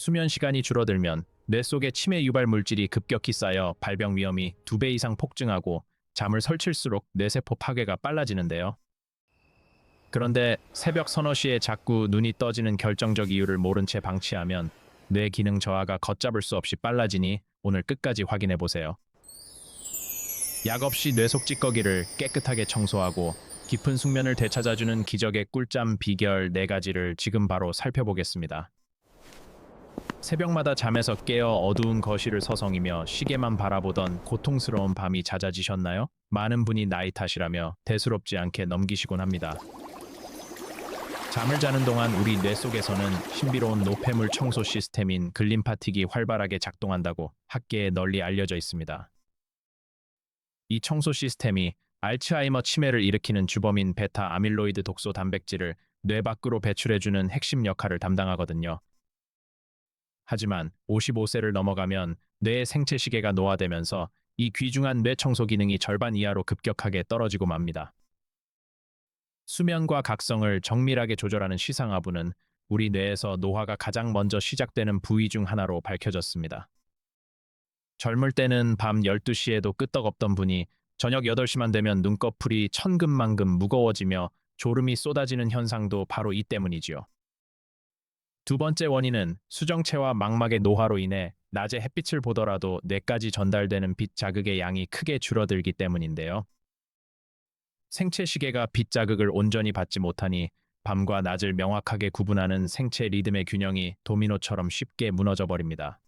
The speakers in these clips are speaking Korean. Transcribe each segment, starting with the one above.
수면 시간이 줄어들면 뇌 속의 치매 유발 물질이 급격히 쌓여 발병 위험이 2배 이상 폭증하고 잠을 설칠수록 뇌세포 파괴가 빨라지는데요. 그런데 새벽 서너 시에 자꾸 눈이 떠지는 결정적 이유를 모른 채 방치하면 뇌 기능 저하가 걷잡을 수 없이 빨라지니 오늘 끝까지 확인해 보세요. 약 없이 뇌 속 찌꺼기를 깨끗하게 청소하고 깊은 숙면을 되찾아주는 기적의 꿀잠 비결 4가지를 지금 바로 살펴보겠습니다. 새벽마다 잠에서 깨어 어두운 거실을 서성이며 시계만 바라보던 고통스러운 밤이 잦아지셨나요? 많은 분이 나이 탓이라며 대수롭지 않게 넘기시곤 합니다. 잠을 자는 동안 우리 뇌 속에서는 신비로운 노폐물 청소 시스템인 글림파틱이 활발하게 작동한다고 학계에 널리 알려져 있습니다. 이 청소 시스템이 알츠하이머 치매를 일으키는 주범인 베타 아밀로이드 독소 단백질을 뇌 밖으로 배출해주는 핵심 역할을 담당하거든요. 하지만 55세를 넘어가면 뇌의 생체 시계가 노화되면서 이 귀중한 뇌 청소 기능이 절반 이하로 급격하게 떨어지고 맙니다. 수면과 각성을 정밀하게 조절하는 시상하부는 우리 뇌에서 노화가 가장 먼저 시작되는 부위 중 하나로 밝혀졌습니다. 젊을 때는 밤 12시에도 끄떡없던 분이 저녁 8시만 되면 눈꺼풀이 천근만근 무거워지며 졸음이 쏟아지는 현상도 바로 이 때문이지요. 두 번째 원인은 수정체와 망막의 노화로 인해 낮에 햇빛을 보더라도 뇌까지 전달되는 빛 자극의 양이 크게 줄어들기 때문인데요. 생체 시계가 빛 자극을 온전히 받지 못하니 밤과 낮을 명확하게 구분하는 생체 리듬의 균형이 도미노처럼 쉽게 무너져 버립니다.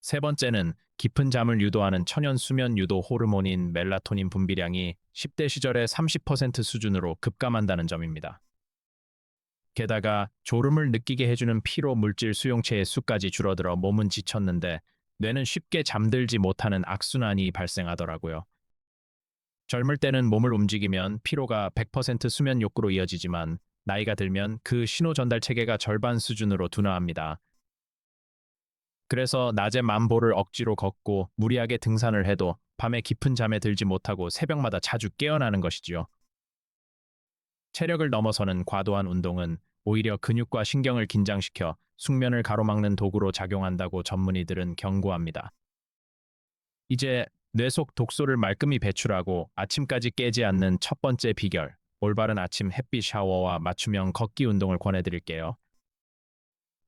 세 번째는 깊은 잠을 유도하는 천연 수면 유도 호르몬인 멜라토닌 분비량이 10대 시절의 30% 수준으로 급감한다는 점입니다. 게다가 졸음을 느끼게 해주는 피로 물질 수용체의 수까지 줄어들어 몸은 지쳤는데 뇌는 쉽게 잠들지 못하는 악순환이 발생하더라고요. 젊을 때는 몸을 움직이면 피로가 100% 수면 욕구로 이어지지만 나이가 들면 그 신호 전달 체계가 절반 수준으로 둔화합니다. 그래서 낮에 만보를 억지로 걷고 무리하게 등산을 해도 밤에 깊은 잠에 들지 못하고 새벽마다 자주 깨어나는 것이지요. 체력을 넘어서는 과도한 운동은 오히려 근육과 신경을 긴장시켜 숙면을 가로막는 도구로 작용한다고 전문의들은 경고합니다. 이제 뇌 속 독소를 말끔히 배출하고 아침까지 깨지 않는 첫 번째 비결, 올바른 아침 햇빛 샤워와 맞춤형 걷기 운동을 권해드릴게요.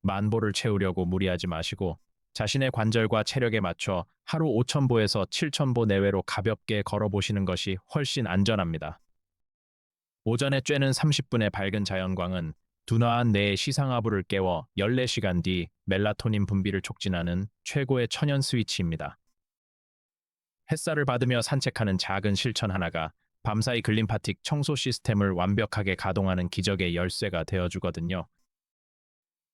만보를 채우려고 무리하지 마시고 자신의 관절과 체력에 맞춰 하루 5,000보에서 7,000보 내외로 가볍게 걸어보시는 것이 훨씬 안전합니다. 오전에 쬐는 30분의 밝은 자연광은 둔화한 뇌의 시상하부를 깨워 14시간 뒤 멜라토닌 분비를 촉진하는 최고의 천연 스위치입니다. 햇살을 받으며 산책하는 작은 실천 하나가 밤사이 글림파틱 청소 시스템을 완벽하게 가동하는 기적의 열쇠가 되어주거든요.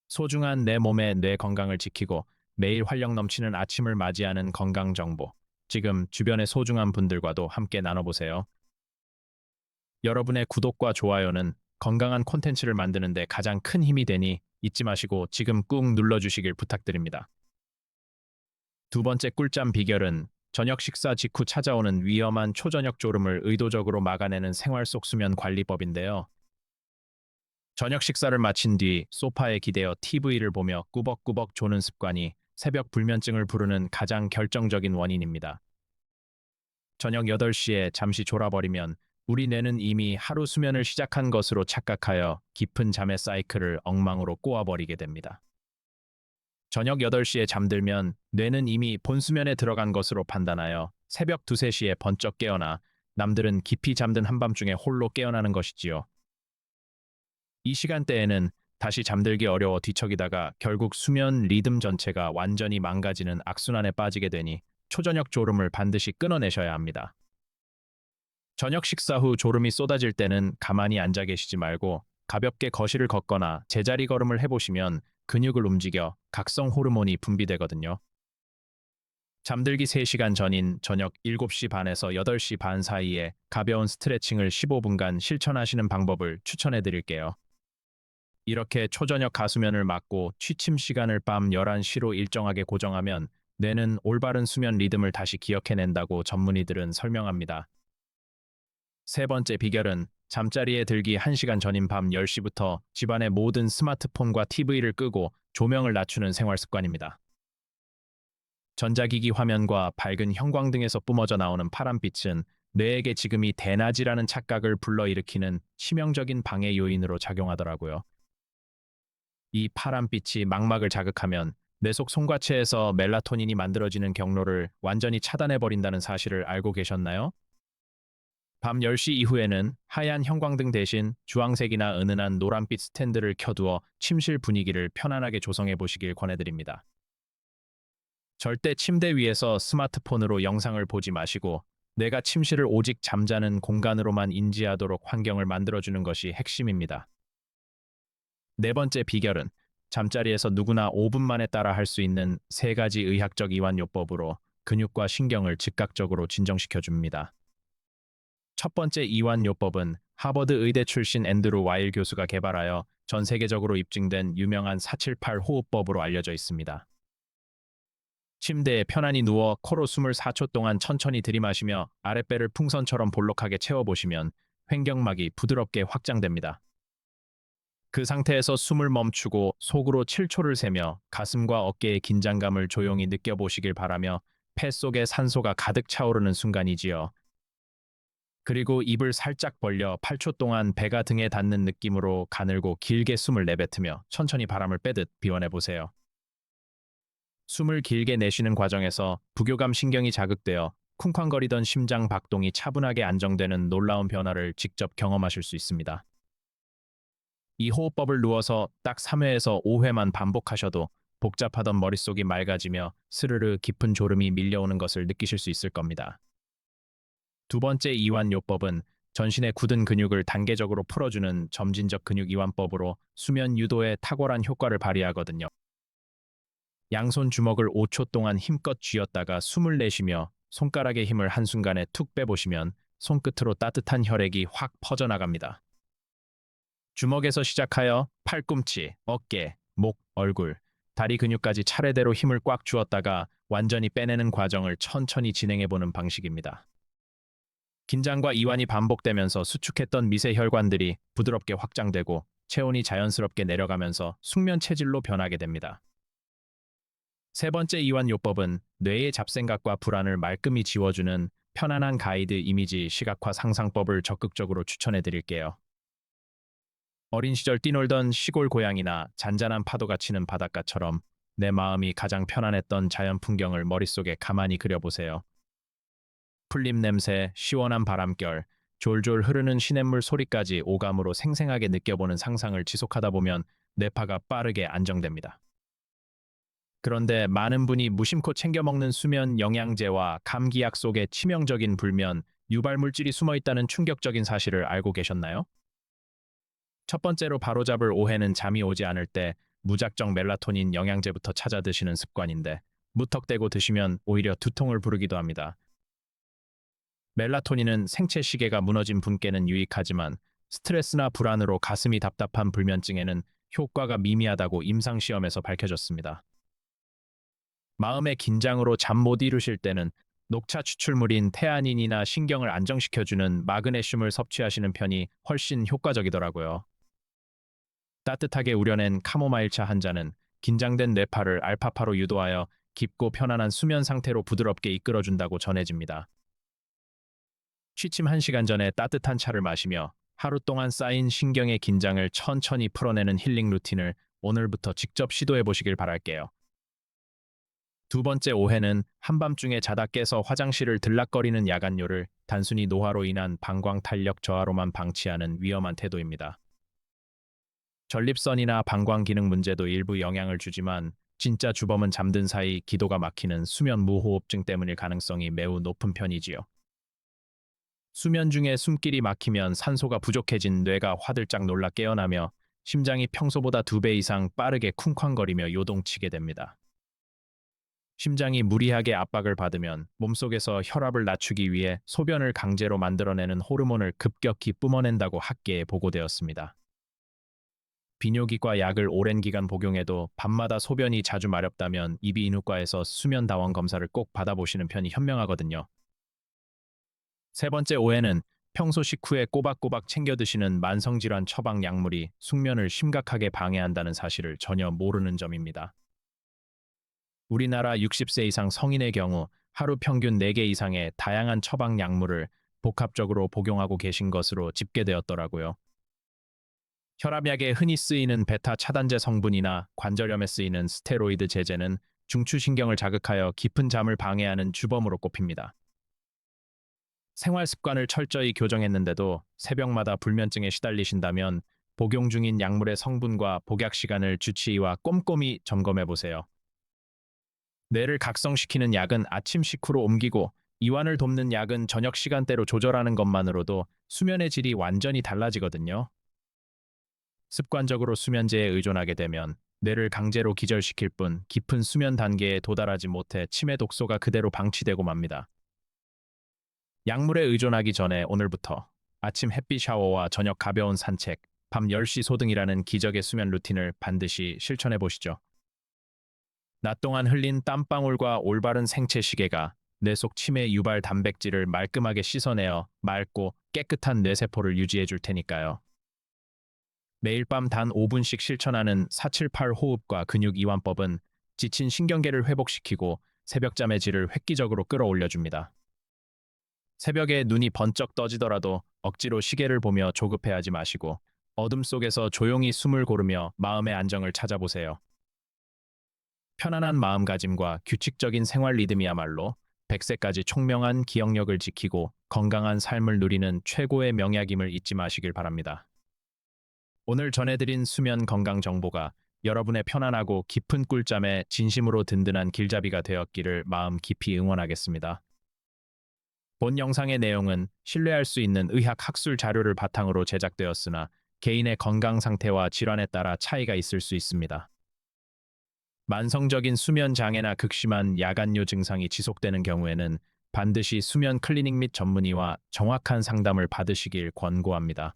소중한 내 몸의 뇌 건강을 지키고 매일 활력 넘치는 아침을 맞이하는 건강 정보, 지금 주변의 소중한 분들과도 함께 나눠보세요. 여러분의 구독과 좋아요는 건강한 콘텐츠를 만드는 데 가장 큰 힘이 되니 잊지 마시고 지금 꾹 눌러주시길 부탁드립니다. 두 번째 꿀잠 비결은 저녁 식사 직후 찾아오는 위험한 초저녁 졸음을 의도적으로 막아내는 생활 속 수면 관리법인데요. 저녁 식사를 마친 뒤 소파에 기대어 TV를 보며 꾸벅꾸벅 조는 습관이 새벽 불면증을 부르는 가장 결정적인 원인입니다. 저녁 8시에 잠시 졸아버리면 우리 뇌는 이미 하루 수면을 시작한 것으로 착각하여 깊은 잠의 사이클을 엉망으로 꼬아버리게 됩니다. 저녁 8시에 잠들면 뇌는 이미 본수면에 들어간 것으로 판단하여 새벽 2, 3시에 번쩍 깨어나 남들은 깊이 잠든 한밤중에 홀로 깨어나는 것이지요. 이 시간대에는 다시 잠들기 어려워 뒤척이다가 결국 수면 리듬 전체가 완전히 망가지는 악순환에 빠지게 되니 초저녁 졸음을 반드시 끊어내셔야 합니다. 저녁 식사 후 졸음이 쏟아질 때는 가만히 앉아 계시지 말고 가볍게 거실을 걷거나 제자리 걸음을 해보시면 근육을 움직여 각성 호르몬이 분비되거든요. 잠들기 3시간 전인 저녁 7시 반에서 8시 반 사이에 가벼운 스트레칭을 15분간 실천하시는 방법을 추천해 드릴게요. 이렇게 초저녁 가수면을 막고 취침 시간을 밤 11시로 일정하게 고정하면 뇌는 올바른 수면 리듬을 다시 기억해낸다고 전문의들은 설명합니다. 세 번째 비결은 잠자리에 들기 1시간 전인 밤 10시부터 집안의 모든 스마트폰과 TV를 끄고 조명을 낮추는 생활 습관입니다. 전자기기 화면과 밝은 형광등에서 뿜어져 나오는 파란빛은 뇌에게 지금이 대낮이라는 착각을 불러일으키는 치명적인 방해 요인으로 작용하더라고요. 이 파란빛이 망막을 자극하면 뇌 속 송과체에서 멜라토닌이 만들어지는 경로를 완전히 차단해버린다는 사실을 알고 계셨나요? 밤 10시 이후에는 하얀 형광등 대신 주황색이나 은은한 노란빛 스탠드를 켜두어 침실 분위기를 편안하게 조성해 보시길 권해드립니다. 절대 침대 위에서 스마트폰으로 영상을 보지 마시고 내가 침실을 오직 잠자는 공간으로만 인지하도록 환경을 만들어주는 것이 핵심입니다. 네 번째 비결은 잠자리에서 누구나 5분 만에 따라 할 수 있는 3가지 의학적 이완요법으로 근육과 신경을 즉각적으로 진정시켜 줍니다. 첫 번째 이완요법은 하버드 의대 출신 앤드루 와일 교수가 개발하여 전 세계적으로 입증된 유명한 478 호흡법으로 알려져 있습니다. 침대에 편안히 누워 코로 숨을 4초 동안 천천히 들이마시며 아랫배를 풍선처럼 볼록하게 채워보시면 횡격막이 부드럽게 확장됩니다. 그 상태에서 숨을 멈추고 속으로 7초를 세며 가슴과 어깨의 긴장감을 조용히 느껴보시길 바라며 폐 속에 산소가 가득 차오르는 순간이지요. 그리고 입을 살짝 벌려 8초 동안 배가 등에 닿는 느낌으로 가늘고 길게 숨을 내뱉으며 천천히 바람을 빼듯 비워내보세요. 숨을 길게 내쉬는 과정에서 부교감 신경이 자극되어 쿵쾅거리던 심장 박동이 차분하게 안정되는 놀라운 변화를 직접 경험하실 수 있습니다. 이 호흡법을 누워서 딱 3회에서 5회만 반복하셔도 복잡하던 머릿속이 맑아지며 스르르 깊은 졸음이 밀려오는 것을 느끼실 수 있을 겁니다. 두 번째 이완요법은 전신의 굳은 근육을 단계적으로 풀어주는 점진적 근육 이완법으로 수면 유도에 탁월한 효과를 발휘하거든요. 양손 주먹을 5초 동안 힘껏 쥐었다가 숨을 내쉬며 손가락의 힘을 한순간에 툭 빼보시면 손끝으로 따뜻한 혈액이 확 퍼져나갑니다. 주먹에서 시작하여 팔꿈치, 어깨, 목, 얼굴, 다리 근육까지 차례대로 힘을 꽉 주었다가 완전히 빼내는 과정을 천천히 진행해보는 방식입니다. 긴장과 이완이 반복되면서 수축했던 미세 혈관들이 부드럽게 확장되고 체온이 자연스럽게 내려가면서 숙면 체질로 변하게 됩니다. 세 번째 이완요법은 뇌의 잡생각과 불안을 말끔히 지워주는 편안한 가이드 이미지 시각화 상상법을 적극적으로 추천해 드릴게요. 어린 시절 뛰놀던 시골 고향이나 잔잔한 파도가 치는 바닷가처럼 내 마음이 가장 편안했던 자연 풍경을 머릿속에 가만히 그려보세요. 풀잎 냄새, 시원한 바람결, 졸졸 흐르는 시냇물 소리까지 오감으로 생생하게 느껴보는 상상을 지속하다 보면 뇌파가 빠르게 안정됩니다. 그런데 많은 분이 무심코 챙겨 먹는 수면 영양제와 감기약 속에 치명적인 불면, 유발물질이 숨어 있다는 충격적인 사실을 알고 계셨나요? 첫 번째로 바로잡을 오해는 잠이 오지 않을 때 무작정 멜라토닌 영양제부터 찾아 드시는 습관인데 무턱대고 드시면 오히려 두통을 부르기도 합니다. 멜라토닌은 생체 시계가 무너진 분께는 유익하지만 스트레스나 불안으로 가슴이 답답한 불면증에는 효과가 미미하다고 임상시험에서 밝혀졌습니다. 마음의 긴장으로 잠 못 이루실 때는 녹차 추출물인 테아닌이나 신경을 안정시켜주는 마그네슘을 섭취하시는 편이 훨씬 효과적이더라고요. 따뜻하게 우려낸 카모마일차 한 잔은 긴장된 뇌파를 알파파로 유도하여 깊고 편안한 수면 상태로 부드럽게 이끌어준다고 전해집니다. 취침 1시간 전에 따뜻한 차를 마시며 하루 동안 쌓인 신경의 긴장을 천천히 풀어내는 힐링 루틴을 오늘부터 직접 시도해 보시길 바랄게요. 두 번째 오해는 한밤중에 자다 깨서 화장실을 들락거리는 야간요를 단순히 노화로 인한 방광 탄력 저하로만 방치하는 위험한 태도입니다. 전립선이나 방광 기능 문제도 일부 영향을 주지만 진짜 주범은 잠든 사이 기도가 막히는 수면 무호흡증 때문일 가능성이 매우 높은 편이지요. 수면 중에 숨길이 막히면 산소가 부족해진 뇌가 화들짝 놀라 깨어나며 심장이 평소보다 2배 이상 빠르게 쿵쾅거리며 요동치게 됩니다. 심장이 무리하게 압박을 받으면 몸속에서 혈압을 낮추기 위해 소변을 강제로 만들어내는 호르몬을 급격히 뿜어낸다고 학계에 보고되었습니다. 비뇨기과 약을 오랜 기간 복용해도 밤마다 소변이 자주 마렵다면 이비인후과에서 수면다원 검사를 꼭 받아보시는 편이 현명하거든요. 세 번째 오해는 평소 식후에 꼬박꼬박 챙겨 드시는 만성질환 처방 약물이 숙면을 심각하게 방해한다는 사실을 전혀 모르는 점입니다. 우리나라 60세 이상 성인의 경우 하루 평균 4개 이상의 다양한 처방 약물을 복합적으로 복용하고 계신 것으로 집계되었더라고요. 혈압약에 흔히 쓰이는 베타 차단제 성분이나 관절염에 쓰이는 스테로이드 제제는 중추신경을 자극하여 깊은 잠을 방해하는 주범으로 꼽힙니다. 생활 습관을 철저히 교정했는데도 새벽마다 불면증에 시달리신다면 복용 중인 약물의 성분과 복약 시간을 주치의와 꼼꼼히 점검해 보세요. 뇌를 각성시키는 약은 아침 식후로 옮기고 이완을 돕는 약은 저녁 시간대로 조절하는 것만으로도 수면의 질이 완전히 달라지거든요. 습관적으로 수면제에 의존하게 되면 뇌를 강제로 기절시킬 뿐 깊은 수면 단계에 도달하지 못해 치매 독소가 그대로 방치되고 맙니다. 약물에 의존하기 전에 오늘부터 아침 햇빛 샤워와 저녁 가벼운 산책, 밤 10시 소등이라는 기적의 수면 루틴을 반드시 실천해 보시죠. 낮 동안 흘린 땀방울과 올바른 생체 시계가 뇌 속 치매 유발 단백질을 말끔하게 씻어내어 맑고 깨끗한 뇌세포를 유지해 줄 테니까요. 매일 밤 단 5분씩 실천하는 478 호흡과 근육 이완법은 지친 신경계를 회복시키고 새벽잠의 질을 획기적으로 끌어올려줍니다. 새벽에 눈이 번쩍 떠지더라도 억지로 시계를 보며 조급해하지 마시고 어둠 속에서 조용히 숨을 고르며 마음의 안정을 찾아보세요. 편안한 마음가짐과 규칙적인 생활 리듬이야말로 100세까지 총명한 기억력을 지키고 건강한 삶을 누리는 최고의 명약임을 잊지 마시길 바랍니다. 오늘 전해드린 수면 건강 정보가 여러분의 편안하고 깊은 꿀잠에 진심으로 든든한 길잡이가 되었기를 마음 깊이 응원하겠습니다. 본 영상의 내용은 신뢰할 수 있는 의학 학술 자료를 바탕으로 제작되었으나 개인의 건강 상태와 질환에 따라 차이가 있을 수 있습니다. 만성적인 수면 장애나 극심한 야간요 증상이 지속되는 경우에는 반드시 수면 클리닉 및 전문의와 정확한 상담을 받으시길 권고합니다.